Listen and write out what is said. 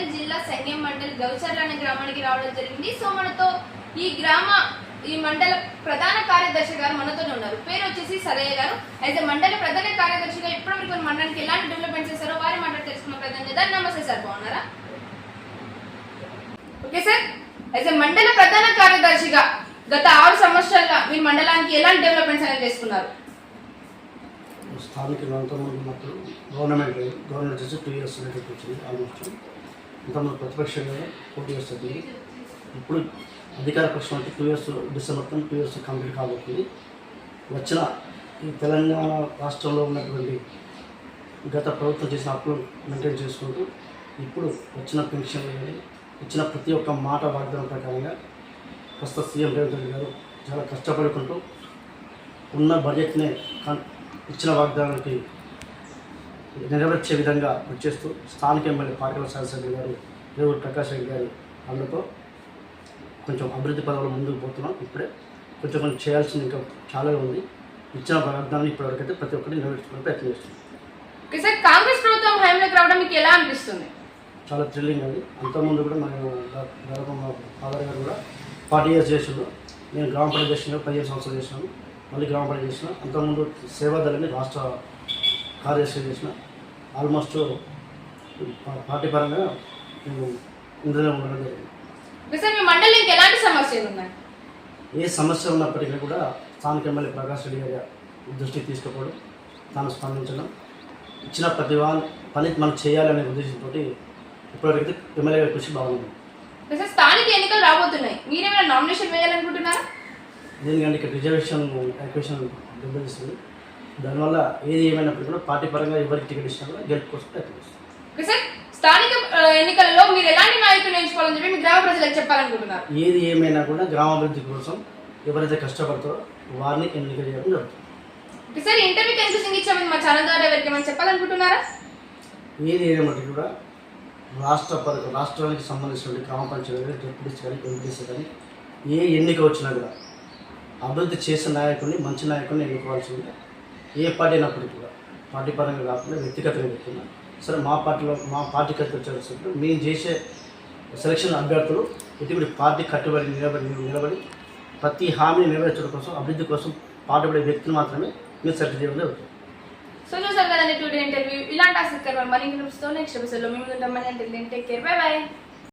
వరంగల్ జిల్లా సంగెం మండల్ గౌచర్ల అనే గ్రామానికి రావడం జరిగింది. సో మనతో ఈ మండల ప్రధాన కార్యదర్శి గారు మనతో ఉన్నారు. పేరు వచ్చేసి సరయ్య గారు. అయితే మండల ప్రధాన కార్యదర్శిగా ఇప్పటివరకు మండలానికి ఎలాంటి డెవలప్మెంట్స్ చేశారో వారి మాట్లాడి తెలుసుకున్న ప్రయత్నం చేద్దాం. నమస్తే సార్, బాగున్నారా? ఓకే సార్, అయితే మండల ప్రధాన కార్యదర్శిగా గత 6 సంవత్సరాలుగా మీ మండలానికి ఎలాంటి డెవలప్మెంట్స్ అనేది చేసుకున్నారు? స్థానిక ఉన్నప్పుడు గవర్నమెంట్ చేసి 2 years వచ్చింది. ఆల్మోస్ట్ ఇంతకుముందు ప్రతిపక్షంగా 4 years అవుతుంది. ఇప్పుడు అధికార పక్షం అంటే 2 years డిసెంబర్ 2 years కంప్లీట్ కాబోతుంది. వచ్చిన ఈ తెలంగాణ రాష్ట్రంలో ఉన్నటువంటి గత ప్రభుత్వం చేసిన అప్పులు మెయింటైన్ చేసుకుంటూ ఇప్పుడు వచ్చిన పెన్షన్లు కానీ ఇచ్చిన ప్రతి ఒక్క మాట వాగ్దానం ప్రకారంగా ప్రస్తుత సీఎం రేవంత్ రెడ్డి గారు చాలా కష్టపడుకుంటూ ఉన్న బడ్జెట్ని ఇచ్చిన వాగ్దానానికి నెరవేర్చే విధంగా వచ్చేస్తూ స్థానిక ఎమ్మెల్యే పాటికల శాసనసభ్యులు గారు రేవూరి ప్రకాష్ రెడ్డి గారి అందులో కొంచెం అభివృద్ధి పదవులు ముందుకు పోతున్నాం. ఇప్పుడే కొంచెం చేయాల్సింది ఇంకా చాలా ఉంది. ఇచ్చిన వాగ్దానాన్ని ఇప్పటివరకైతే ప్రతి ఒక్కరిని నెరవేర్చుకునే ప్రయత్నం చేస్తున్నాం. కాంగ్రెస్ ప్రభుత్వం హయాంలోకి రావడం మీకు ఎలా అనిపిస్తుంది? చాలా థ్రిల్లింగ్ అండి. అంతకుముందు కూడా మేము దాదాపు మా ఫాదర్ గారు కూడా 40 years చేసినాను. నేను గ్రామ పంచాయతీ చేసిన 15 సంవత్సరాలు చేసినాను. మళ్ళీ గ్రామ పంచాయతీ చేసిన. అంతకుముందు సేవాదళని రాష్ట్ర కార్యదర్శి చేసిన. ఆల్మోస్ట్ పార్టీ పరంగా నేను ఇందులో ఉండడం జరిగింది. మీ మండలికి ఎలాంటి సమస్యలు ఉన్నాయి? ఏ సమస్య ఉన్నప్పటికీ కూడా స్థానిక ఎమ్మెల్యే ప్రకాష్ రెడ్డి గారి దృష్టికి తీసుకుపోవడం, తాను స్పందించడం, ఇచ్చిన ప్రతి పని మనం చేయాలనే ఉద్దేశంతో ఇప్పటివరకు ఎమ్మెల్యే గారి కృషి బాగుంది. స్థానిక ఎన్నికలు రాబోతున్నాయి, మీరేమైనా నామినేషన్ వేయాలనుకుంటున్నారా? ఎందుకంటే ఇక్కడ రిజర్వేషన్ దెబ్బతీస్తుంది. దానివల్ల ఏది ఏమైనప్పుడు కూడా పార్టీ పరంగా ఎవరికి టికెట్ ఇచ్చినా కూడా గెలుపు కోసం ప్రయత్నిస్తుంది. స్థానిక ఎన్నికలలో మీరు ఎలాంటి నాయకులు ఎంచుకోవాలని చెప్పి మీ గ్రామ ప్రజలకు చెప్పాలనుకుంటున్నారు? ఏది ఏమైనా కూడా గ్రామాభివృద్ధి కోసం ఎవరైతే కష్టపడతారో వారిని ఎన్నిక చేయడం జరుగుతుంది. సార్, ఇంటర్వ్యూకి ఎంత సింగిచ్చామని మా ఛానల్ ద్వారా ఎవరికి ఏమైనా చెప్పాలనుకుంటున్నారా? ఏది ఏమైనప్పటికీ కూడా రాష్ట్రానికి సంబంధించిన గ్రామ పంచాయతీ కానీ డిప్యూటీస్ కానీ ఎంపీస్ కానీ ఏ ఎన్నిక వచ్చినా కూడా అభివృద్ధి చేసే నాయకుడిని, మంచి నాయకుడిని ఎన్నుకోవాల్సిందే. ఏ పార్టీ అయినప్పటికీ కూడా పార్టీ పరంగా కాకుండా వ్యక్తిగతంగా చెప్తున్నా. సరే, మా పార్టీకి వచ్చేసరికి మేము చేసే సెలక్షన్ అభ్యర్థులు ఇటువంటి పార్టీ కట్టుబడి నిలబడి ప్రతి హామీని నెరవేర్చడం కోసం, అభివృద్ధి కోసం పాటుపడే వ్యక్తులు మాత్రమే మీరు సెలెక్ట్ చేయడం జరుగుతుంది. సో చూసారు కదండి టుడే ఇంటర్వ్యూ. ఇలాంటి ఆసక్తికరమైన మరిన్ని న్యూస్తో నెక్స్ట్ ఎపిసోడ్లో మేము ఉంటాం. Take care, by by.